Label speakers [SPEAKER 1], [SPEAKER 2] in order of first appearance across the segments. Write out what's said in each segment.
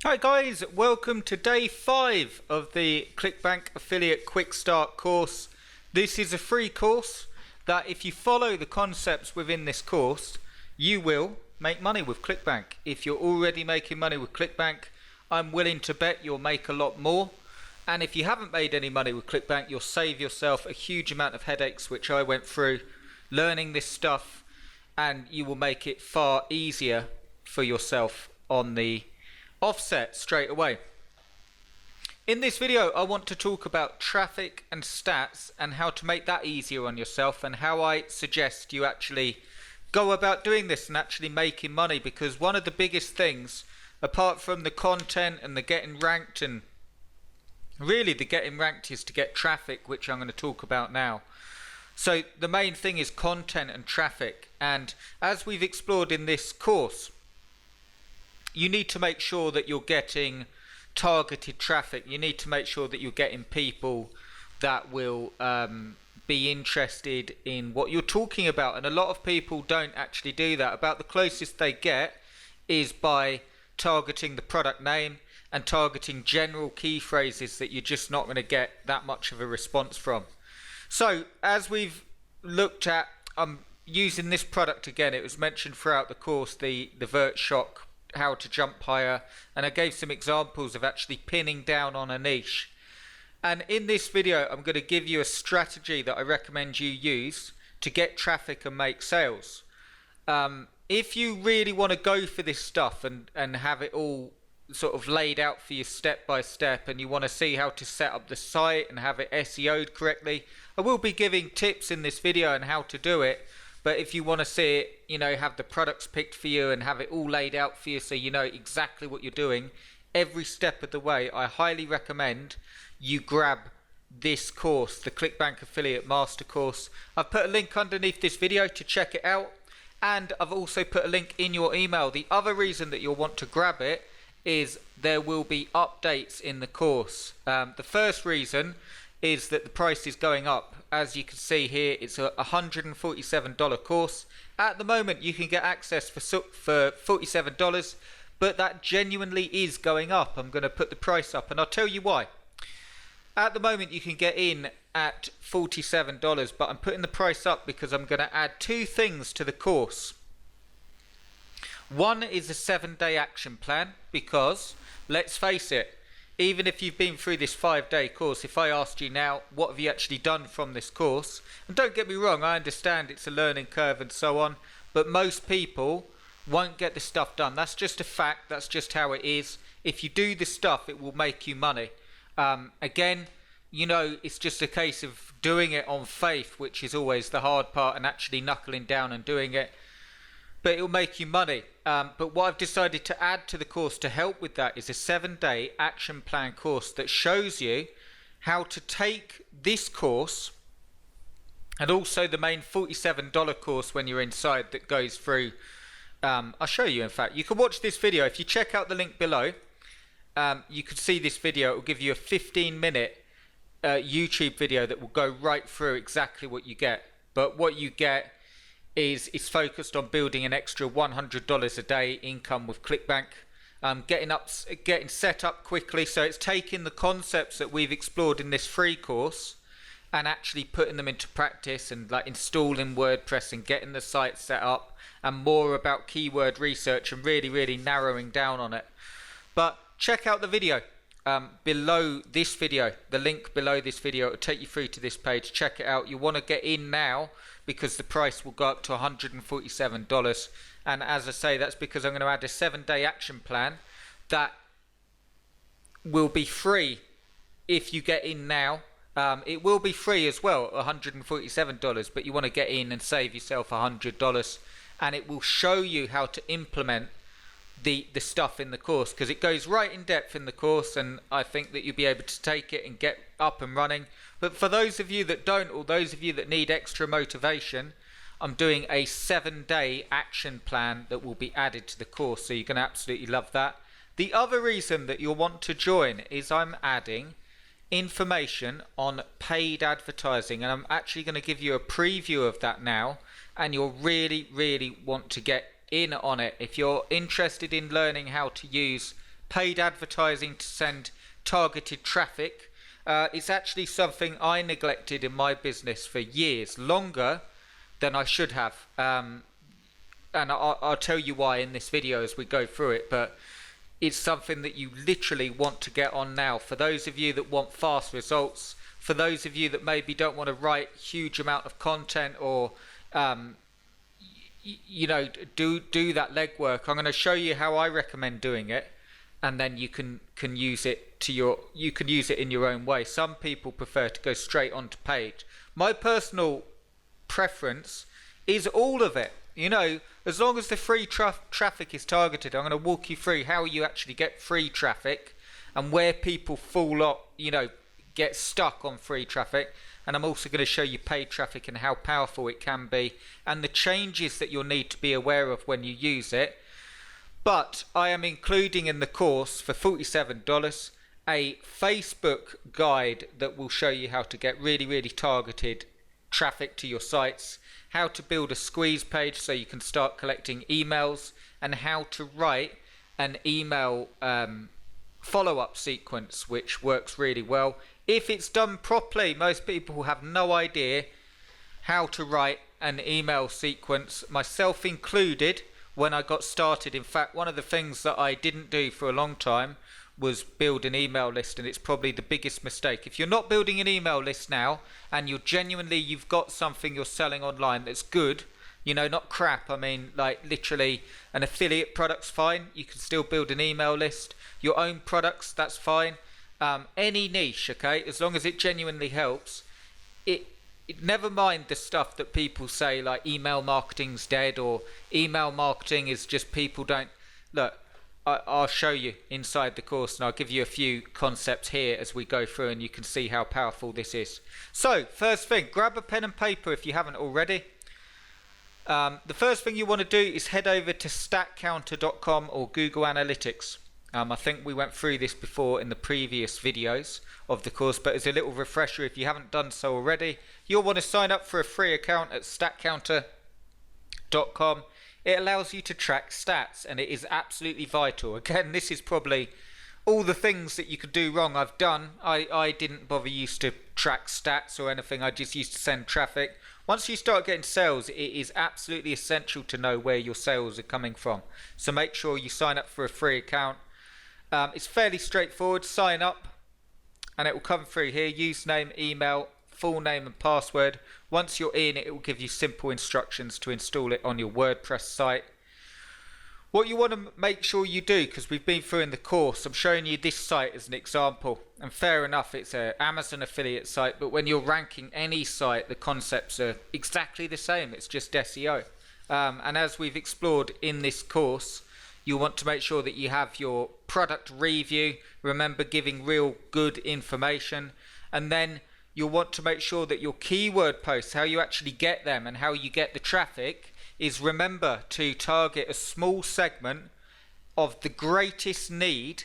[SPEAKER 1] Hi guys, welcome to day 5 of the Clickbank Affiliate Quickstart course. This is a free course that if you follow the concepts within this course, you will make money with Clickbank. If you're already making money with Clickbank, I'm willing to bet you'll make a lot more. And if you haven't made any money with Clickbank, you'll save yourself a huge amount of headaches, which I went through learning this stuff, and you will make it far easier for yourself on the offset straight away. In this video, I want to talk about traffic and stats and how to make that easier on yourself, and how I suggest you actually go about doing this and actually making money. Because one of the biggest things, apart from the content and the getting ranked, and really the getting ranked is to get traffic, which I'm going to talk about now. So the main thing is content and traffic, and as we've explored in this course, you need to make sure that you're getting targeted traffic. You need to make sure that you're getting people that will be interested in what you're talking about. And a lot of people don't actually do that. About the closest they get is by targeting the product name and targeting general key phrases that you're just not going to get that much of a response from. So as we've looked at, I'm using this product again. It was mentioned throughout the course, the Vert Shock, how to jump higher, and I gave some examples of actually pinning down on a niche. And in this video, I'm going to give you a strategy that I recommend you use to get traffic and make sales. If you really want to go for this stuff and have it all sort of laid out for you step by step, and you want to see how to set up the site and have it SEO'd correctly, I will be giving tips in this video on how to do it. But if you want to see it, you know, have the products picked for you and have it all laid out for you so you know exactly what you're doing every step of the way, I highly recommend you grab this course, the Clickbank Affiliate Master Course. I've put a link underneath this video to check it out, and I've also put a link in your email. The other reason that you'll want to grab it is there will be updates in the course. The first reason is that the price is going up. As you can see here, it's a $147 course. At the moment, you can get access for $47, but that genuinely is going up. I'm going to put the price up, and I'll tell you why. At the moment, you can get in at $47, but I'm putting the price up because I'm going to add two things to the course. One is a 7-day action plan, because let's face it, even if you've been through this 5-day course, if I asked you now, what have you actually done from this course? And don't get me wrong, I understand it's a learning curve and so on, but most people won't get this stuff done. That's just a fact. That's just how it is. If you do this stuff, it will make you money. Again, you know, it's just a case of doing it on faith, which is always the hard part, and actually knuckling down and doing it. But it'll make you money. But what I've decided to add to the course to help with that is a 7-day action plan course that shows you how to take this course and also the main $47 course when you're inside that goes through. I'll show you, in fact. You can watch this video. If you check out the link below, you can see this video. It will give you a 15-minute YouTube video that will go right through exactly what you get. But what you get is it's focused on building an extra $100 a day income with Clickbank, getting set up quickly. So it's taking the concepts that we've explored in this free course and actually putting them into practice, and like installing WordPress and getting the site set up, and more about keyword research and really narrowing down on it. But check out the video below this video, the link below this video. It will take you through to this page. Check it out. You want to get in now because the price will go up to $147. And as I say, that's because I'm going to add a 7-day action plan that will be free if you get in now. It will be free as well, $147, but you want to get in and save yourself $100, and it will show you how to implement the stuff in the course, because it goes right in depth in the course, and I think that you'll be able to take it and get up and running. But for those of you that don't, or those of you that need extra motivation, I'm doing a 7-day action plan that will be added to the course, so you're going to absolutely love that. The other reason that you'll want to join is I'm adding information on paid advertising, and I'm actually going to give you a preview of that now, and you'll really want to get in on it. If you're interested in learning how to use paid advertising to send targeted traffic. It's actually something I neglected in my business for years, longer than I should have. And I'll tell you why in this video as we go through it, but it's something that you literally want to get on now. For those of you that want fast results, for those of you that maybe don't want to write huge amount of content or you know, do that legwork, I'm going to show you how I recommend doing it, and then you can use it to you can use it in your own way. Some people prefer to go straight onto page. My personal preference is all of it. You know, as long as the free traffic is targeted, I'm going to walk you through how you actually get free traffic and where people fall off, you know, get stuck on free traffic. And I'm also going to show you paid traffic and how powerful it can be and the changes that you'll need to be aware of when you use it. But I am including in the course for $47 a Facebook guide that will show you how to get really targeted traffic to your sites, how to build a squeeze page so you can start collecting emails, and how to write an email follow-up sequence which works really well. If it's done properly, most people have no idea how to write an email sequence, myself included, when I got started. In fact, one of the things that I didn't do for a long time was build an email list, and it's probably the biggest mistake. If you're not building an email list now and you've got something you're selling online that's good, you know, not crap, I mean like literally an affiliate product's fine, you can still build an email list. Your own products, that's fine. Any niche, okay, as long as it genuinely helps. It never mind the stuff that people say like email marketing's dead or email marketing is just people don't look. I'll show you inside the course, and I'll give you a few concepts here as we go through, and you can see how powerful this is. So first thing, grab a pen and paper if you haven't already. The first thing you want to do is head over to statcounter.com or Google Analytics. I think we went through this before in the previous videos of the course, but as a little refresher, if you haven't done so already, you'll want to sign up for a free account at statcounter.com. It allows you to track stats, and it is absolutely vital. Again, this is probably all the things that you could do wrong I've done. I didn't bother used to track stats or anything. I just used to send traffic. Once you start getting sales, it is absolutely essential to know where your sales are coming from. So make sure you sign up for a free account. It's fairly straightforward. Sign up and it will come through here. Username, email, full name and password. Once you're in, it will give you simple instructions to install it on your WordPress site. What you want to make sure you do, because we've been through in the course, I'm showing you this site as an example, and fair enough, it's an Amazon affiliate site, but when you're ranking any site, the concepts are exactly the same. It's just SEO. And as we've explored in this course, you want to make sure that you have your product review, remember giving real good information, and then you'll want to make sure that your keyword posts, how you actually get them and how you get the traffic, is remember to target a small segment of the greatest need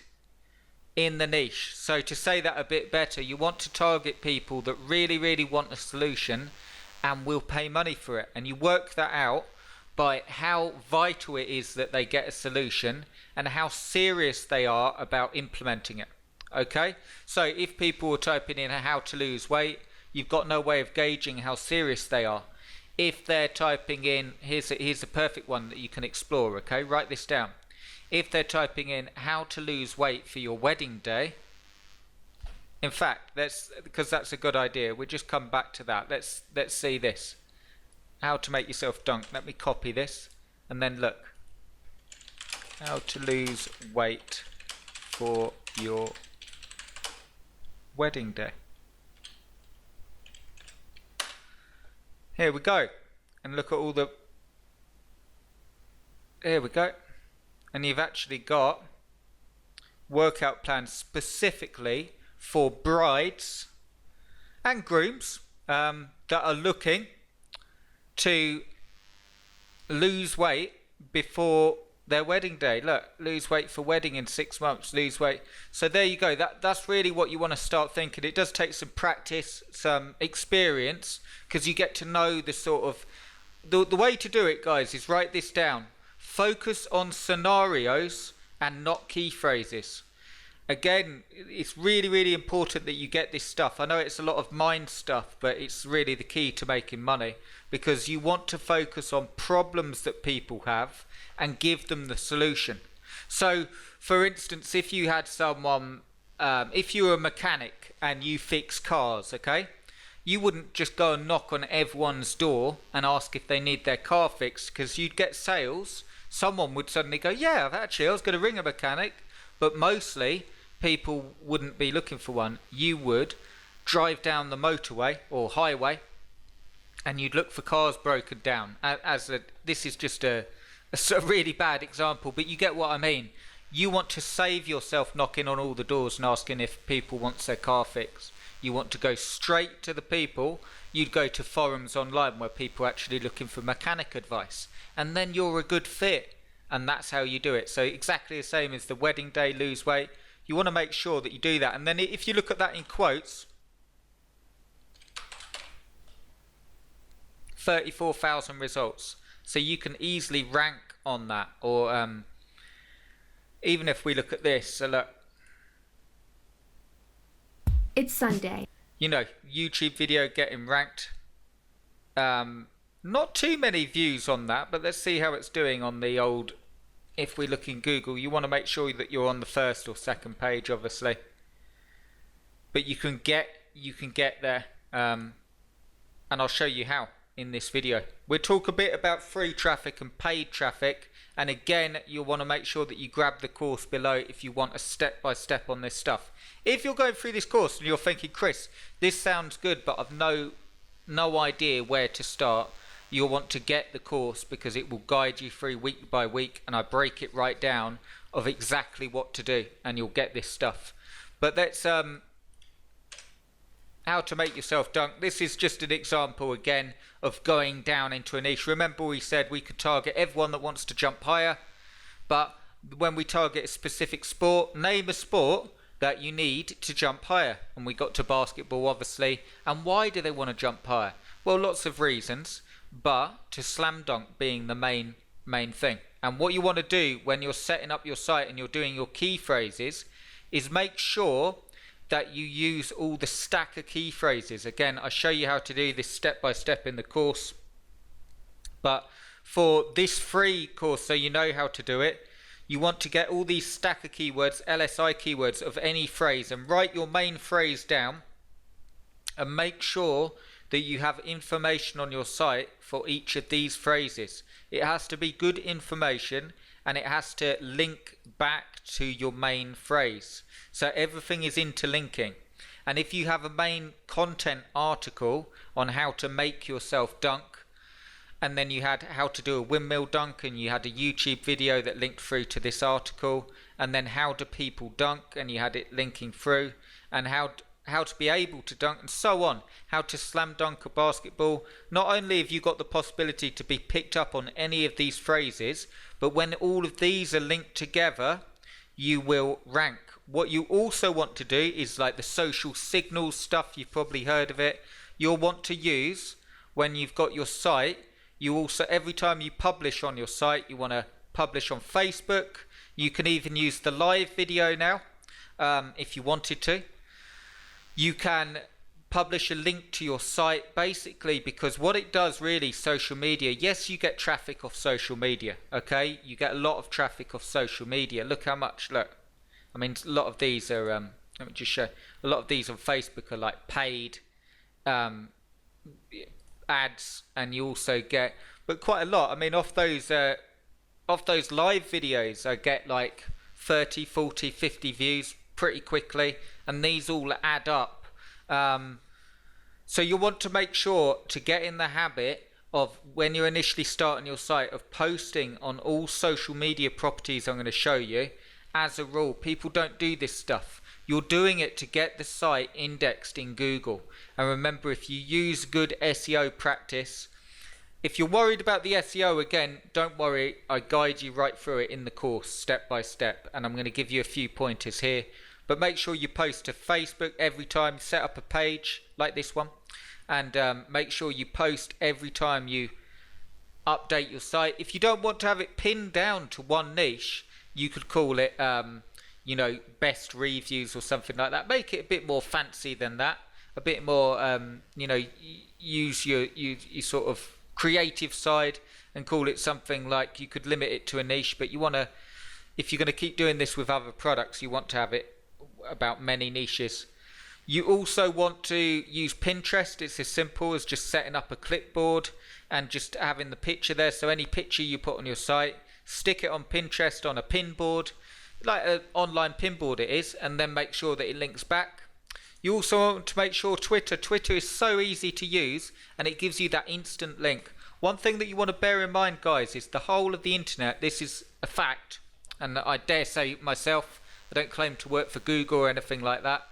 [SPEAKER 1] in the niche. So to say that a bit better, you want to target people that really want a solution and will pay money for it, and you work that out by how vital it is that they get a solution and how serious they are about implementing it. Okay, so if people are typing in how to lose weight, you've got no way of gauging how serious they are. If they're typing in, here's a perfect one that you can explore, okay, write this down. If they're typing in how to lose weight for your wedding day, in fact, because that's a good idea, we'll just come back to that. Let's see this. How to make yourself dunk. Let me copy this and then look. How to lose weight for your wedding day. Here we go. And look at all the... Here we go. And you've actually got workout plans specifically for brides and grooms that are looking to lose weight before their wedding day. Look, lose weight for wedding in 6 months, lose weight. So there you go. That's really what you want to start thinking. It does take some practice, some experience, because you get to know the sort of... The way to do it, guys, is write this down. Focus on scenarios and not key phrases. Again, it's really, really important that you get this stuff. I know it's a lot of mind stuff, but it's really the key to making money, because you want to focus on problems that people have and give them the solution. So, for instance, if you had someone, if you were a mechanic and you fix cars, okay? You wouldn't just go and knock on everyone's door and ask if they need their car fixed, because you'd get sales. Someone would suddenly go, yeah, actually, I was going to ring a mechanic. But mostly, people wouldn't be looking for one. You would drive down the motorway or highway and you'd look for cars broken down. This is just a really bad example, but you get what I mean. You want to save yourself knocking on all the doors and asking if people want their car fixed. You want to go straight to the people. You'd go to forums online where people are actually looking for mechanic advice. And then you're a good fit. And that's how you do it. So exactly the same as the wedding day, lose weight. You want to make sure that you do that. And then if you look at that in quotes, 34,000 results. So you can easily rank on that. Or even if we look at this, so look.
[SPEAKER 2] It's Sunday.
[SPEAKER 1] You know, YouTube video getting ranked. Not too many views on that, but let's see how it's doing on the old. If we look in Google, you want to make sure that you're on the first or second page, obviously. But you can get there, and I'll show you how in this video. We'll talk a bit about free traffic and paid traffic, and again, you'll want to make sure that you grab the course below if you want a step-by-step on this stuff. If you're going through this course and you're thinking, Chris, this sounds good, but I've no idea where to start, you'll want to get the course, because it will guide you through week by week, and I break it right down of exactly what to do, and you'll get this stuff. But that's how to make yourself dunk. This is just an example again of going down into a niche. Remember, we said we could target everyone that wants to jump higher, but when we target a specific sport, name a sport that you need to jump higher. And we got to basketball, obviously. And why do they want to jump higher? Well, lots of reasons, but to slam dunk being the main thing. And what you want to do when you're setting up your site and you're doing your key phrases is make sure that you use all the stack of key phrases. Again, I show you how to do this step by step in the course. But for this free course, so you know how to do it, you want to get all these stack of keywords, LSI keywords of any phrase, and write your main phrase down and make sure that you have information on your site for each of these phrases. It has to be good information and it has to link back to your main phrase. So everything is interlinking. And if you have a main content article on how to make yourself dunk, and then you had how to do a windmill dunk, and you had a YouTube video that linked through to this article, and then how do people dunk, and you had it linking through, and how to be able to dunk, and so on, how to slam dunk a basketball. Not only have you got the possibility to be picked up on any of these phrases, but when all of these are linked together, you will rank. What you also want to do is like the social signals stuff, you've probably heard of it, you'll want to use when you've got your site. You also, every time you publish on your site, you want to publish on Facebook. You can even use the live video now, if you wanted to. You can publish a link to your site, basically, because what it does really, social media, yes, you get traffic off social media, okay? You get a lot of traffic off social media. Look how much, look. I mean, a lot of these are, let me just show, a lot of these on Facebook are like paid ads, and you also get, but quite a lot. I mean, off those live videos, I get like 30, 40, 50 views pretty quickly, and these all add up. So you want to make sure to get in the habit of, when you're initially starting your site, of posting on all social media properties I'm going to show you. As a rule, people don't do this stuff. You're doing it to get the site indexed in Google. And remember, if you use good SEO practice, if you're worried about the SEO, again, don't worry. I guide you right through it in the course, step by step. And I'm going to give you a few pointers here. But make sure you post to Facebook every time. Set up a page like this one. And make sure you post every time you update your site. If you don't want to have it pinned down to one niche, You could call it, you know, best reviews or something like that. Make it a bit more fancy than that. A bit more, you know, use your sort of creative side and call it something like, you could limit it to a niche, but you want to, if you're going to keep doing this with other products, you want to have it about many niches. You also want to use Pinterest. It's as simple as just setting up a clipboard and just having the picture there. So any picture you put on your site, stick it on Pinterest on a pin board, like an online pin board it is, and then make sure that it links back. You also want to make sure Twitter is so easy to use, and it gives you that instant link. One thing that you want to bear in mind, guys, is the whole of the internet, this is a fact, and I dare say myself, I don't claim to work for Google or anything like that,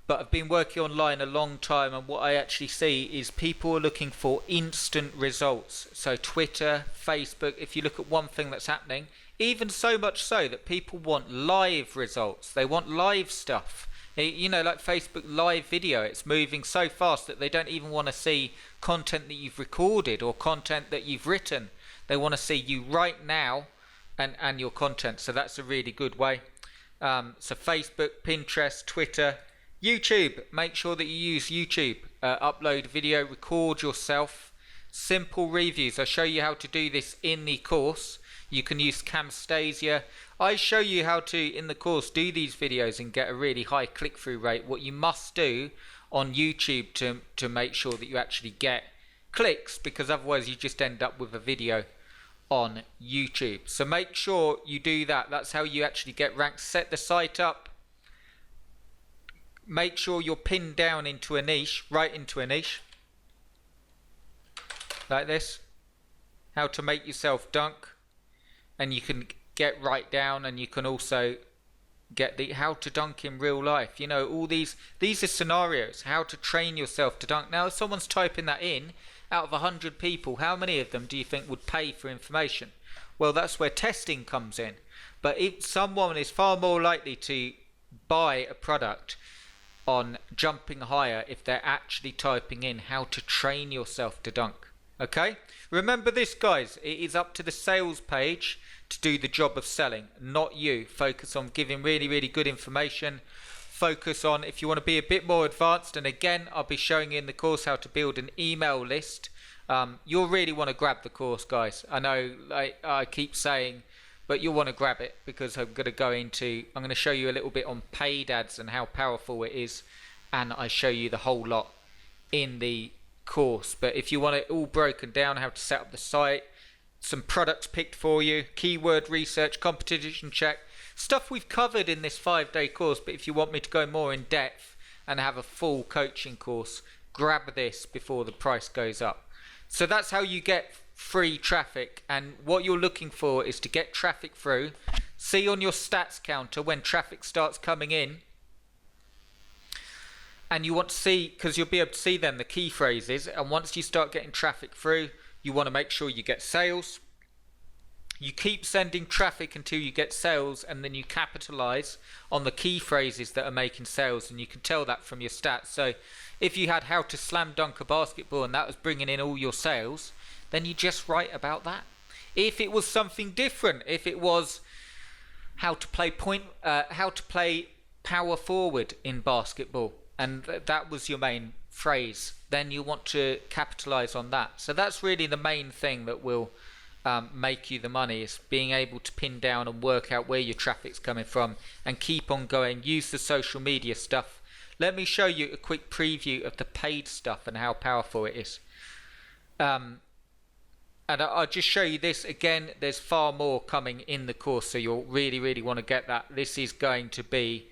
[SPEAKER 1] but I've been working online a long time, and what I actually see is people are looking for instant results. So Twitter, Facebook, if you look at one thing that's happening, even so much so that people want live results. They want live stuff. You know, like Facebook live video, it's moving so fast that they don't even want to see content that you've recorded or content that you've written. They want to see you right now and your content. So that's a really good way. So Facebook, Pinterest, Twitter, YouTube. Make sure that you use YouTube. Upload video, record yourself. Simple reviews. I show you how to do this in the course. You can use Camtasia. I show you how to, in the course, do these videos and get a really high click-through rate. What you must do on YouTube to make sure that you actually get clicks, because otherwise you just end up with a video on YouTube. So make sure you do that. That's how you actually get ranked. Set the site up. Make sure you're pinned down into a niche, right into a niche, like this. How to make yourself dunk, and you can get right down, and you can also get the how to dunk in real life. You know, all these are scenarios, how to train yourself to dunk. Now if someone's typing that in, out of 100 people, how many of them do you think would pay for information? Well, that's where testing comes in. But if someone is far more likely to buy a product on jumping higher if they're actually typing in how to train yourself to dunk. Okay, remember this, guys, it is up to the sales page to do the job of selling, not you. Focus on giving really good information. Focus on, if you want to be a bit more advanced, and again I'll be showing you in the course how to build an email list. You'll really want to grab the course, guys. I know, like I keep saying, but you'll want to grab it, because I'm going to show you a little bit on paid ads and how powerful it is, and I show you the whole lot in the course. But if you want it all broken down, how to set up the site, some products picked for you, keyword research, competition check, stuff we've covered in this 5-day course. But if you want me to go more in depth and have a full coaching course, grab this before the price goes up. So that's how you get free traffic, and what you're looking for is to get traffic through. See on your stats counter when traffic starts coming in, and you want to see, because you'll be able to see then the key phrases, and once you start getting traffic through, you want to make sure you get sales. You keep sending traffic until you get sales, and then you capitalize on the key phrases that are making sales, and you can tell that from your stats. So if you had how to slam dunk a basketball and that was bringing in all your sales, then you just write about that. If it was something different, if it was how to play power forward in basketball, and that was your main phrase, then you want to capitalize on that. So that's really the main thing that will make you the money, is being able to pin down and work out where your traffic's coming from and keep on going. Use the social media stuff. Let me show you a quick preview of the paid stuff and how powerful it is. And I'll just show you this again. There's far more coming in the course, so you'll really want to get that. This is going to be,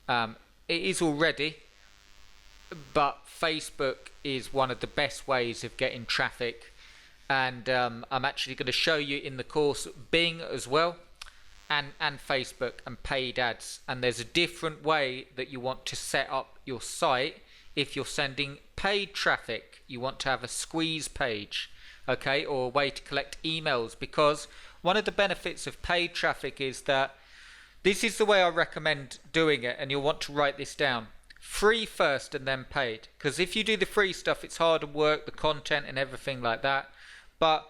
[SPEAKER 1] it is already, but Facebook is one of the best ways of getting traffic. And I'm actually going to show you in the course Bing as well, and Facebook and paid ads. And there's a different way that you want to set up your site. If you're sending paid traffic, you want to have a squeeze page. Okay, or a way to collect emails, because one of the benefits of paid traffic is that this is the way I recommend doing it, and you'll want to write this down. Free first and then paid, because if you do the free stuff, it's hard work, the content and everything like that. But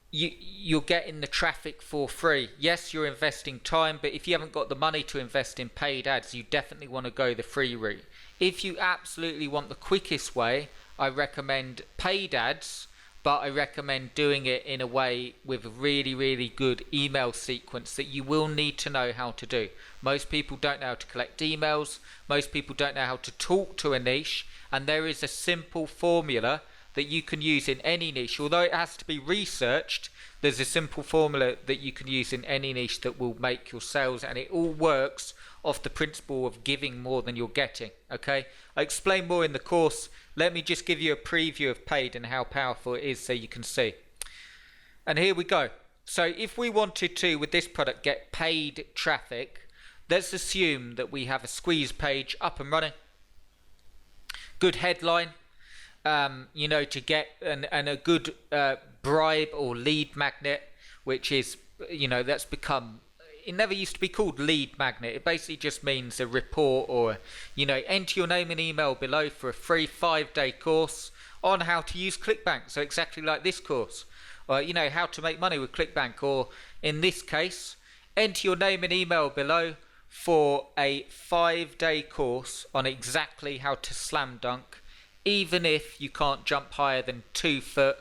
[SPEAKER 1] you're getting the traffic for free. Yes, you're investing time, but if you haven't got the money to invest in paid ads, you definitely want to go the free route. If you absolutely want the quickest way, I recommend paid ads, but I recommend doing it in a way with a really, really good email sequence that you will need to know how to do. Most people don't know how to collect emails. Most people don't know how to talk to a niche, and there is a simple formula that you can use in any niche. Although it has to be researched, there's a simple formula that you can use in any niche that will make your sales, and it all works off the principle of giving more than you're getting. Okay, I explain more in the course. Let me just give you a preview of paid and how powerful it is so you can see. And here we go. So if we wanted to, with this product, get paid traffic, let's assume that we have a squeeze page up and running. Good headline. To get and a good bribe or lead magnet, which is, that's become, it never used to be called lead magnet. It basically just means a report or, enter your name and email below for a free 5-day course on how to use Clickbank. So exactly like this course, or, how to make money with Clickbank, or in this case, enter your name and email below for a 5-day course on exactly how to slam dunk. Even if you can't jump higher than 2 foot,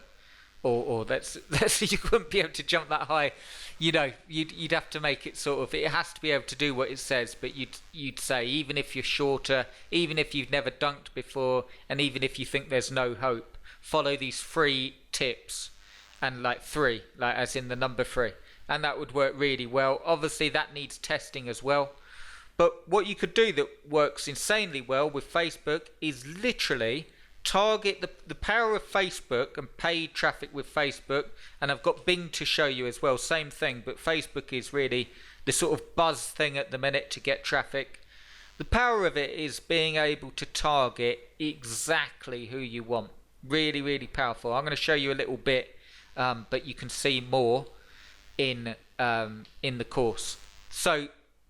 [SPEAKER 1] or that's you wouldn't be able to jump that high, you'd have to make it sort of, it has to be able to do what it says, but you'd say even if you're shorter, even if you've never dunked before, and even if you think there's no hope, follow these 3 tips, and like 3, like as in the number 3, and that would work really well. Obviously that needs testing as well. But what you could do that works insanely well with Facebook is literally target the power of Facebook and paid traffic with Facebook. And I've got Bing to show you as well, same thing, but Facebook is really the sort of buzz thing at the minute to get traffic. The power of it is being able to target exactly who you want. Really, really powerful. I'm going to show you a little bit, but you can see more in the course. So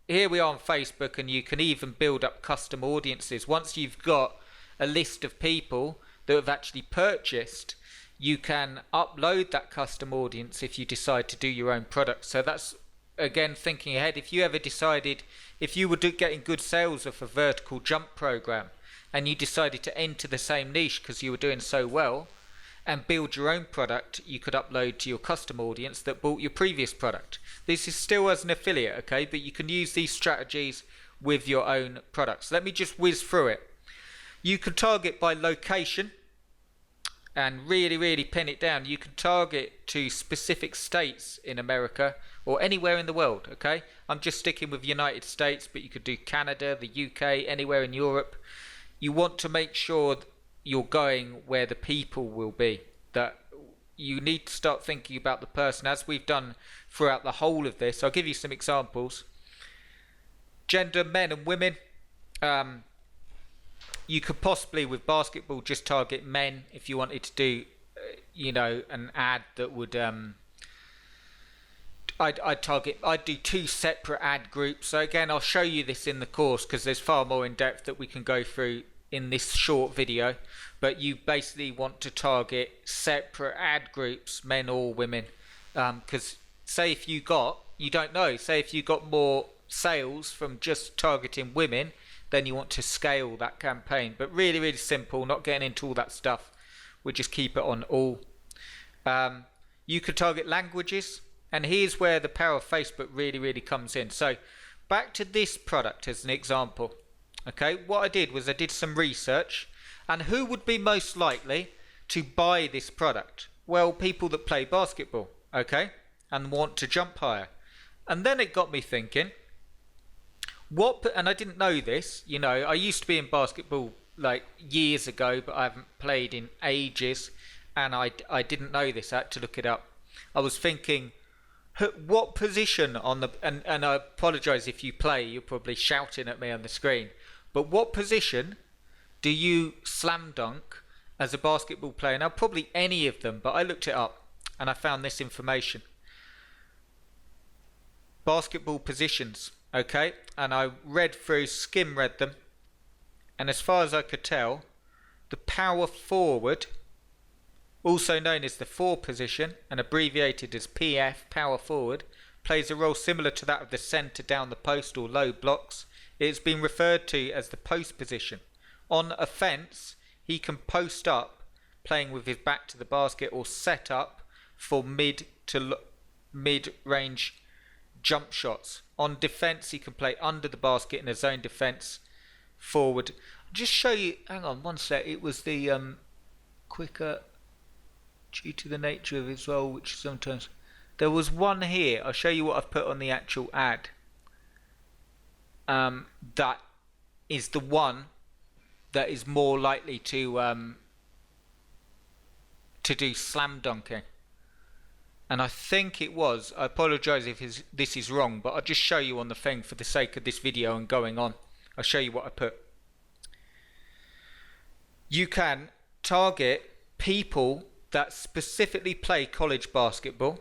[SPEAKER 1] here we are on Facebook, and you can even build up custom audiences. Once you've got a list of people that have actually purchased, you can upload that custom audience if you decide to do your own product. So that's, again, thinking ahead. If you ever decided, if you were getting good sales of a vertical jump program and you decided to enter the same niche because you were doing so well and build your own product, you could upload to your custom audience that bought your previous product. This is still as an affiliate, okay, but you can use these strategies with your own products. Let me just whiz through it. You can target by location and really, really pin it down. You can target to specific states in America or anywhere in the world, okay? I'm just sticking with United States, but you could do Canada, the UK, anywhere in Europe. You want to make sure you're going where the people will be. That you need to start thinking about the person, as we've done throughout the whole of this. I'll give you some examples. Gender, men and women. You could possibly, with basketball, just target men if you wanted to do, an ad that would. I'd do 2 separate ad groups. So again, I'll show you this in the course because there's far more in depth that we can go through in this short video. But you basically want to target separate ad groups, men or women, because say if you don't know, say if you got more sales from just targeting women, then you want to scale that campaign. But really, really simple, not getting into all that stuff. We'll just keep it on all. You could target languages, and here's where the power of Facebook really, really comes in. So back to this product as an example. Okay, what I did was I did some research, and who would be most likely to buy this product? Well, people that play basketball, okay, and want to jump higher. And then it got me thinking, and I didn't know this, I used to be in basketball like years ago, but I haven't played in ages, and I didn't know this. I had to look it up. I was thinking, what position on the, and I apologise if you play, you're probably shouting at me on the screen, but what position do you slam dunk as a basketball player? Now, probably any of them, but I looked it up and I found this information. Basketball positions, okay? And I skim read them, and as far as I could tell, the power forward also known as the 4 position and abbreviated as PF, power forward, plays a role similar to that of the centre down the post or low blocks. It has been referred to as the post position. On offence, he can post up, playing with his back to the basket, or set up for mid-range jump shots. On defence, he can play under the basket in a zone defence forward. I'll just show you, hang on one sec, it was the quicker due to the nature of his role, which sometimes... There was one here, I'll show you what I've put on the actual ad. That is the one that is more likely to do slam dunking. And I think it was, I apologise if this is wrong, but I'll just show you on the thing for the sake of this video and going on. I'll show you what I put. You can target people that specifically play college basketball.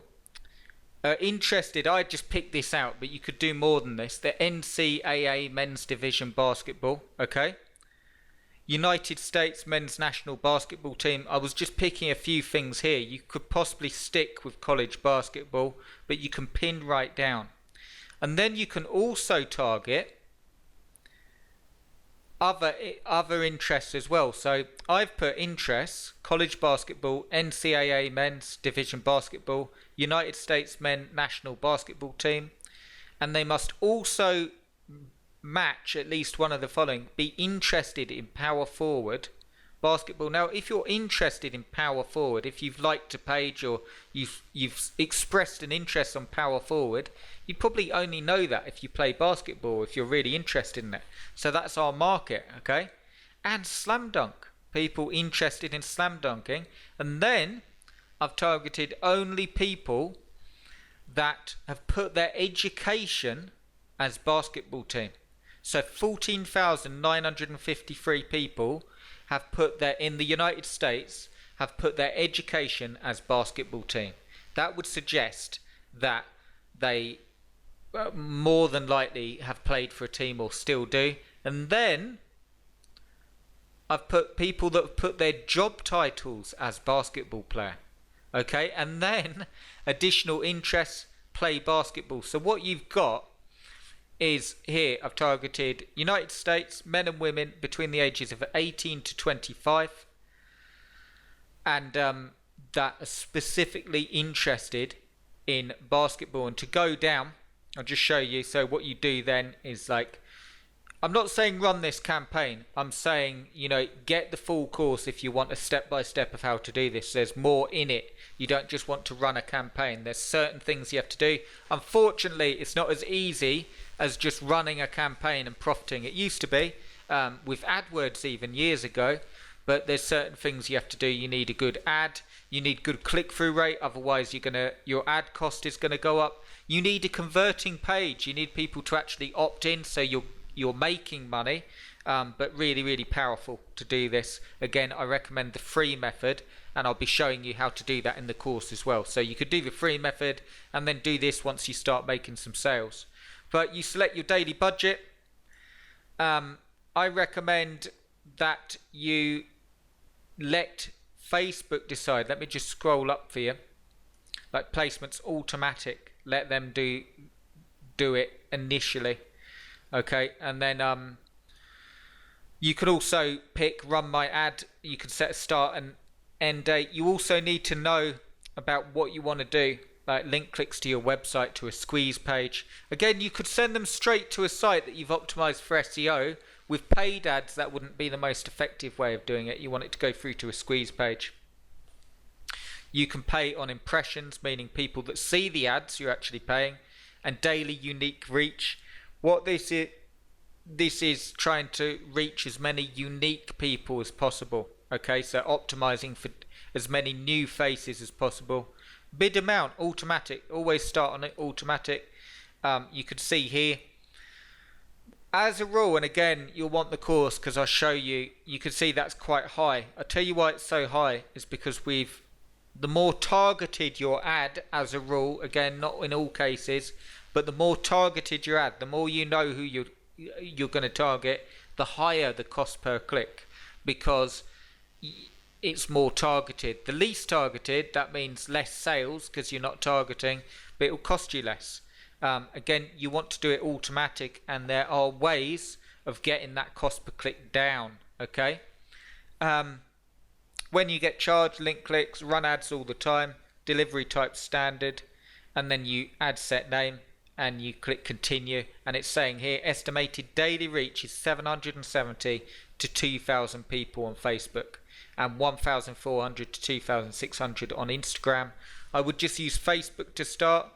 [SPEAKER 1] Interested, I just picked this out, but you could do more than this. The NCAA Men's Division Basketball, okay? United States Men's National Basketball Team. I was just picking a few things here. You could possibly stick with college basketball, but you can pin right down. And then you can also target other interests as well. So I've put interests: college basketball, NCAA Men's Division Basketball, United States Men National Basketball Team, and they must also match at least one of the following: be interested in power forward basketball. Now, if you're interested in power forward, if you've liked a page or you've expressed an interest on power forward, you probably only know that if you play basketball, if you're really interested in it. So that's our market, okay? And slam dunk, people interested in slam dunking. And then I've targeted only people that have put their education as basketball team. So 14,953 people have put their, in the United States, have put their education as basketball team. That would suggest that they more than likely have played for a team or still do. And then I've put people that have put their job titles as basketball player. Okay, and then additional interests, play basketball. So what you've got is here, I've targeted United States men and women between the ages of 18 to 25, and that are specifically interested in basketball. And to go down, I'll just show you. So what you do then is, like, I'm not saying run this campaign, I'm saying, you know, get the full course if you want a step-by-step of how to do this. There's more in it. You don't just want to run a campaign. There's certain things you have to do. Unfortunately, it's not as easy as just running a campaign and profiting. It used to be, with AdWords even years ago, but there's certain things you have to do. You need a good ad, you need good click-through rate, otherwise your ad cost is gonna go up. You need a converting page. You need people to actually opt in, so you're making money, but really powerful to do this. Again, I recommend the free method, and I'll be showing you how to do that in the course as well. So you could do the free method and then do this once you start making some sales. But you select your daily budget. I recommend that you let Facebook decide. Let me just scroll up for you. Like placements automatic, let them do it initially. Okay, and then you could also pick run my ad. You can set a start and end date. You also need to know about what you want to do, like link clicks to your website, to a squeeze page. Again, you could send them straight to a site that you've optimized for SEO. With paid ads, that wouldn't be the most effective way of doing it. You want it to go through to a squeeze page. You can pay on impressions, meaning people that see the ads you're actually paying, and daily unique reach. What this is trying to reach as many unique people as possible. Okay, so optimizing for as many new faces as possible. Bid amount, automatic. Always start on it, automatic. You can see here, as a rule, and again, you'll want the course because I'll show you. You can see that's quite high. I'll tell you why it's so high. Is because the more targeted your ad, as a rule, again, not in all cases, but the more targeted your ad, the more you know who you're going to target, the higher the cost per click. Because it's more targeted. The least targeted, that means less sales because you're not targeting, but it will cost you less. Again, you want to do it automatic, and there are ways of getting that cost per click down. Okay. When you get charged, link clicks, run ads all the time, delivery type standard, and then you add set name and you click continue, and it's saying here estimated daily reach is 770 to 2,000 people on Facebook and 1,400 to 2,600 on Instagram. I would just use Facebook to start,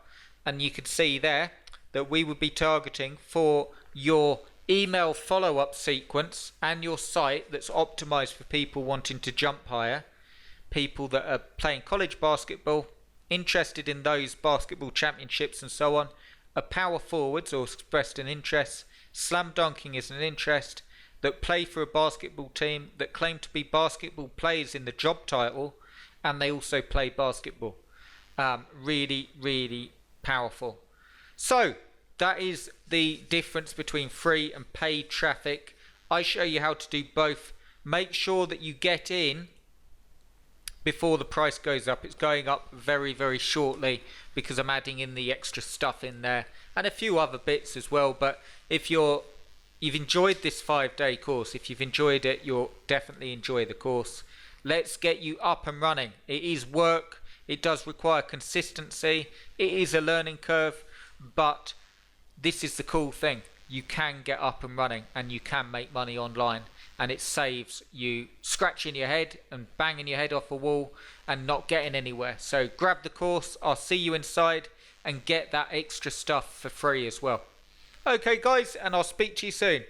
[SPEAKER 1] and you can see there that we would be targeting for your email follow-up sequence and your site that's optimized for people wanting to jump higher, people that are playing college basketball, interested in those basketball championships and so on, are power forwards or expressed an interest, slam dunking is an interest, that play for a basketball team, that claim to be basketball players in the job title, and they also play basketball. Really, really powerful. So that is the difference between free and paid traffic. I show you how to do both. Make sure that you get in before the price goes up. It's going up very, very shortly because I'm adding in the extra stuff in there and a few other bits as well. But if you've enjoyed this 5-day course, if you've enjoyed it, you'll definitely enjoy the course. Let's get you up and running. It is work. It does require consistency. It is a learning curve, but this is the cool thing. You can get up and running and you can make money online, and it saves you scratching your head and banging your head off a wall and not getting anywhere. So grab the course. I'll see you inside and get that extra stuff for free as well. Okay guys, and I'll speak to you soon.